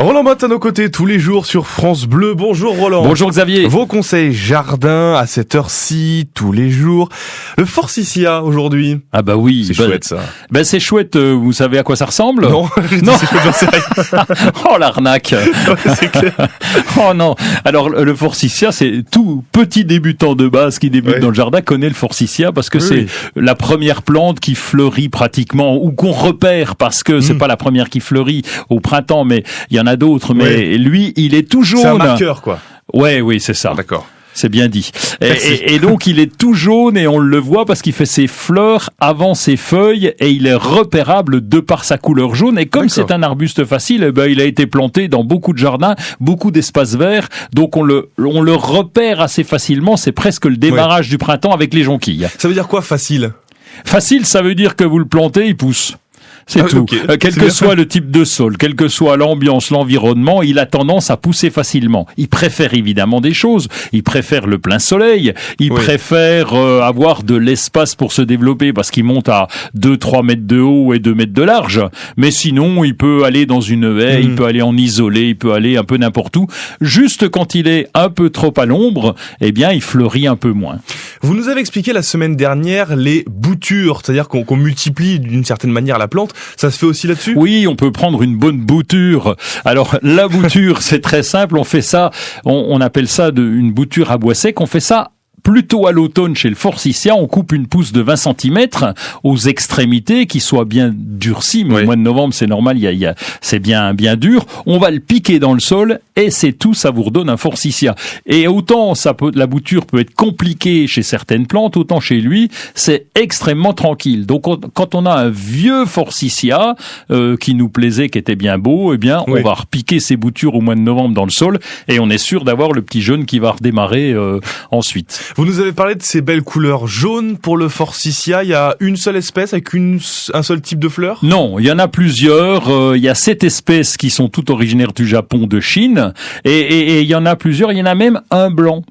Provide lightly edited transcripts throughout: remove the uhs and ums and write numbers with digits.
Roland Motte à nos côtés tous les jours sur France Bleu. Bonjour Roland. Bonjour Xavier. Vos conseils jardin à cette heure-ci tous les jours. Le Forsythia aujourd'hui. Ah bah oui. C'est chouette ça. Ben c'est chouette, vous savez à quoi ça ressemble? Non, non. C'est chouette, j'en sais rien. Oh l'arnaque. Ouais, c'est clair. Oh non. Alors le Forsythia, c'est tout petit débutant de base qui débute dans le jardin connaît le Forsythia parce que c'est la première plante qui fleurit pratiquement ou qu'on repère parce que c'est pas la première qui fleurit au printemps, mais il y en a d'autres. Mais lui, il est tout jaune. C'est un marqueur quoi. Oui, c'est ça. D'accord. C'est bien dit. Et donc il est tout jaune et on le voit parce qu'il fait ses fleurs avant ses feuilles et il est repérable de par sa couleur jaune. Et comme c'est un arbuste facile, eh ben, il a été planté dans beaucoup de jardins, beaucoup d'espaces verts. Donc on le repère assez facilement. C'est presque le démarrage du printemps avec les jonquilles. Ça veut dire quoi facile? Facile, ça veut dire que vous le plantez, il pousse. C'est tout. Okay. Quel que soit le type de sol, quelle que soit l'ambiance, l'environnement, il a tendance à pousser facilement. Il préfère évidemment des choses. Il préfère le plein soleil. Il préfère avoir de l'espace pour se développer parce qu'il monte à 2-3 mètres de haut et 2 mètres de large. Mais sinon, il peut aller dans une haie, il peut aller en isolé, il peut aller un peu n'importe où. Juste quand il est un peu trop à l'ombre, eh bien, il fleurit un peu moins. Vous nous avez expliqué la semaine dernière les boutures, c'est-à-dire qu'on multiplie d'une certaine manière la plante. Ça se fait aussi là-dessus? Oui, on peut prendre une bonne bouture. Alors, la bouture, c'est très simple. On fait ça, on appelle ça une bouture à bois sec. On fait ça plutôt à l'automne chez le Forsythia, on coupe une pousse de 20 cm aux extrémités qui soient bien durcies. Mais au mois de novembre, c'est normal, c'est bien dur. On va le piquer dans le sol et c'est tout, ça vous redonne un Forsythia. Et autant la bouture peut être compliquée chez certaines plantes, autant chez lui, c'est extrêmement tranquille. Donc quand on a un vieux Forsythia qui nous plaisait, qui était bien beau, eh bien on va repiquer ces boutures au mois de novembre dans le sol et on est sûr d'avoir le petit jeune qui va redémarrer ensuite. Vous nous avez parlé de ces belles couleurs jaunes pour le Forsythia. Il y a une seule espèce avec un seul type de fleurs? Non, il y en a plusieurs. Il y a 7 espèces qui sont toutes originaires du Japon, de Chine. Et il y en a plusieurs. Il y en a même un blanc.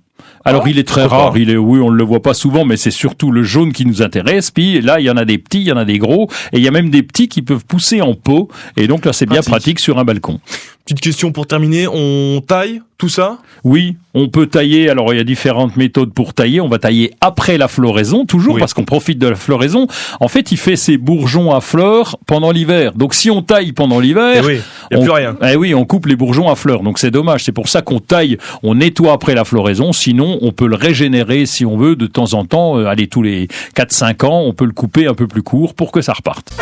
Alors il est très rare, on ne le voit pas souvent, mais c'est surtout le jaune qui nous intéresse. Puis là, il y en a des petits, il y en a des gros, et il y a même des petits qui peuvent pousser en pot. Et donc là, c'est bien pratique sur un balcon. Petite question pour terminer, on taille tout ça? Oui, on peut tailler. Alors il y a différentes méthodes pour tailler. On va tailler après la floraison, toujours parce qu'on profite de la floraison. En fait, il fait ses bourgeons à fleurs pendant l'hiver. Donc si on taille pendant l'hiver, il n'y a plus rien. On coupe les bourgeons à fleurs. Donc c'est dommage. C'est pour ça qu'on taille, on nettoie après la floraison. Sinon, on peut le régénérer si on veut de temps en temps. Tous les 4-5 ans, on peut le couper un peu plus court pour que ça reparte.